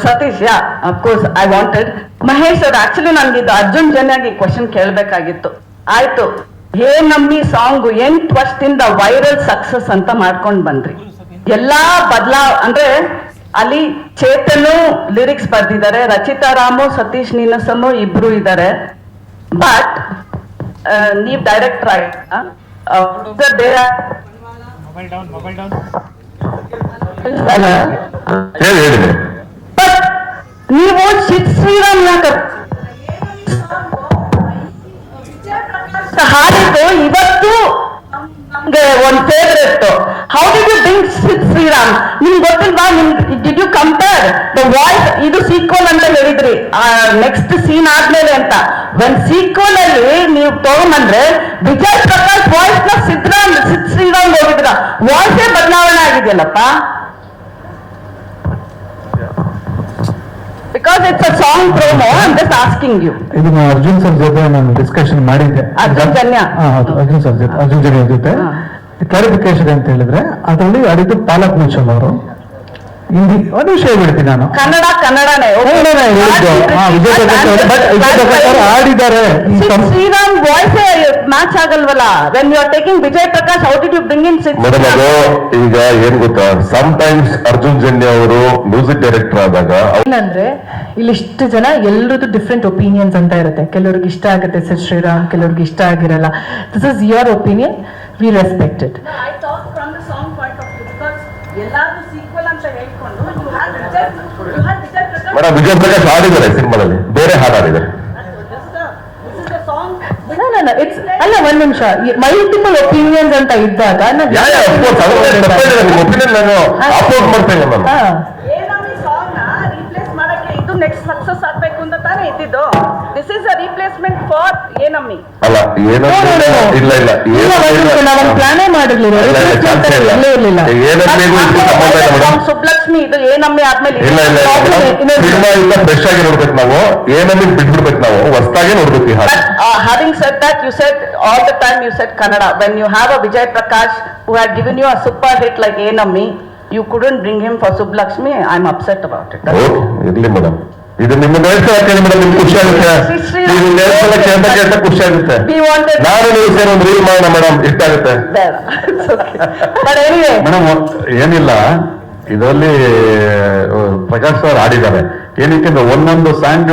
Satish, yeah of course I wanted. Mahesh ಅವ್ರು actually ನನ್ಗೆ ಇದು ಅರ್ಜುನ್ ಜನ್ಯಾಗಿ ಕ್ವಶನ್ ಕೇಳಬೇಕಾಗಿತ್ತು. ಆಯ್ತು, ಹೇ ನಮ್ಮಿ ಸಾಂಗ್ 8 ವರ್ಷದಿಂದ ವೈರಲ್ ಸಕ್ಸಸ್ ಅಂತ ಮಾಡ್ಕೊಂಡ್ ಬಂದ್ರಿ. ಎಲ್ಲಾ ಅಂದ್ರೆ ಅಲ್ಲಿ ಚೇತನು ಲಿರಿಕ್ಸ್ ಬರ್ದಿದ್ದಾರೆ, ರಚಿತಾ ರಾಮು, ಸತೀಶ್ ನೀನಸಮು ಇಬ್ರು ಇದ್ದಾರೆ. ಬಟ್ ನೀವ್ ಡೈರೆಕ್ಟರ್ ಆಯ್ತಾ, ನೀವು ಸಿದ್ ಶ್ರೀರಾಮ್ ಹಾಡಿದ್ದು ಇವತ್ತು ನಮ್ಗೆ ಒಂದ್ favourite. How did you bring Sid Sriram? ನಿಮ್ಗೆ ಗೊತ್ತಿಲ್ವಾ? Did you compare the voice? ಇದು ಸೀಕ್ವಲ್ ಅಂತ ಹೇಳಿದ್ರಿ, ನೆಕ್ಸ್ಟ್ ಸೀನ್ ಆದ್ಮೇಲೆ ಅಂತ. ಒಂದ್ ಸೀಕ್ವಲ್ ಅಲ್ಲಿ ನೀವು ತಗೊಂಡ್ಬಂದ್ರೆ ವಿಜಯ್ ಪ್ರಕಾಶ್ ವಾಯ್ಸ್ ನ ಸಿದ್ ಶ್ರೀರಾಮ್ ಹೋಗಿದ್ರ, ವಾಯ್ಸೇ ಬದಲಾವಣೆ ಆಗಿದೆಯಲ್ಲಪ್ಪ. Because it's a song promo, I'm just asking you. ಇದು ಅರ್ಜುನ್ ಸರ್ ಜೊತೆ ನಾನು ಡಿಸ್ಕಷನ್ ಮಾಡಿದ್ದೆ. ಅರ್ಜುನ್ ಜನ್ಯ? ಅರ್ಜುನ್ ಸರ್ ಜೊತೆ, ಅರ್ಜುನ್ ಜನ್ಯ ಜೊತೆ ಕ್ಲಾರಿಫಿಕೇಶನ್ ಅಂತ ಹೇಳಿದ್ರೆ ಅದರಲ್ಲಿ ಆಡಿದ್ದು ಪಾಲಕ್ ಮುಚ್ಚಲ್ ಅವರು. ಹಿಂದಿ ಒಂದು ವಿಷಯ ಹೇಳ್ತೀನಿ ನಾನು, ಕನ್ನಡನೇ ಆಡಿದ್ದಾರೆ. ಶ್ರೀರಾಮ್ ವಾಯ್ಸ್ ಮ್ಯಾಚ್ ಆಗಲ್ವಲ್ಲ. When you are taking Vijay Prakash, how did you bring in Sid? ಈಗ ಏನ್ ಗೊತ್ತಾ, ಸಮ್ ಟೈಮ್ಸ್ ಅರ್ಜುನ್ ಜನ್ಯ ಅವರು ಮ್ಯೂಸಿಕ್ ಡೈರೆಕ್ಟರ್ ಆದಾಗ ಏನಂದ್ರೆ ಇಲ್ಲಿ ಇಷ್ಟು ಜನ ಎಲ್ಲರದ್ದು ಡಿಫ್ರೆಂಟ್ ಒಪಿನಿಯನ್ಸ್ ಅಂತ ಇರುತ್ತೆ. ಕೆಲವ್ರಿಗೆ ಇಷ್ಟ ಆಗುತ್ತೆ ಸಿದ್ ಶ್ರೀರಾಮ್, ಕೆಲವ್ರಿಗೆ ಇಷ್ಟ ಆಗಿರಲ್ಲ. This is your opinion, we respect it. Madam, Vijay Prakash ಹಾಡಿದ್ದಾರೆ ಸಿನಿಮಾದಲ್ಲಿ, ಬೇರೆ ಹಾಡು ಹಾಡಿದ್ದಾರೆ. ಅಲ್ಲ, ಒಂದ್ ನಿಮಿಷ, ಮಲ್ಟಿಪಲ್ ಒಪಿನಿಯನ್ಸ್ ಅಂತ ಇದ್ದಾಗ ಒಪಿನಿಯನ್ ನಾನು ಅಪೋಸ್ ಮಾಡ್ತೇನೆ ನಾನು. ಇದು ನೆಕ್ಸ್ಟ್ ಸಕ್ಸಸ್ ಆಗ್ಬೇಕು ಅಂತ ತಾನೇ ಇದ್ದಿದ್ದು. This is a replacement for ಏನಮ್ಮಿ. ಅಲ್ಲ, ಇಲ್ಲ ಪ್ಲಾನೇ ಮಾಡಿರ್ಲಿಲ್ಲ, ಸುಬ್ಲಕ್ಷ್ಮಿ ಇದು ಏನಮ್ಮಿ ಆದ್ಮೇಲೆ ಸಿನಿಮಾ ಇಲ್ಲ, ಫ್ರೆಶ್ ಆಗಿ ನೋಡ್ಬೇಕು ನಾವು. ಏನಮ್ಮಿ ಬಿಟ್ಬಿಡ್ಬೇಕು ನಾವು, ಹೊಸದಾಗಿ ನೋಡ್ಬೇಕು ಈ ಹಾಡು. Having said that, you said all the time you said Kannada. When you have a Vijay Prakash who had given you a super hit like Enammi, you couldn't bring him for Sublakshmi. I'm upset about it. ಇರ್ಲಿ madam, ಇದು ನಿಮ್ಮ ನೇರ್ಸಲಕ್ಕೆ madam, ನಿಮ್ಗೆ ಖುಷಿ ಆಗುತ್ತೆ. ನೀವು ನೇರ್ಸಲಕ್ಕೆ ಅಂತ ಕೇಳ್ತಾ ಖುಷಿ ಆಗುತ್ತೆ. ನಾನು ನೀವು ಸೇರಿ ಒಂದು ರೀಲ್ ಮಾಡೋಣ ಮೇಡಮ್, ಇಷ್ಟ ಆಗುತ್ತೆ ಮೇಡಮ್. ಏನಿಲ್ಲ, ಇದರಲ್ಲಿ ಪ್ರಕಾಶ್ ಸರ್ ಆಡಿದ್ದಾರೆ. ಏನಕ್ಕೆ ಒಂದೊಂದು ಸಾಂಗ್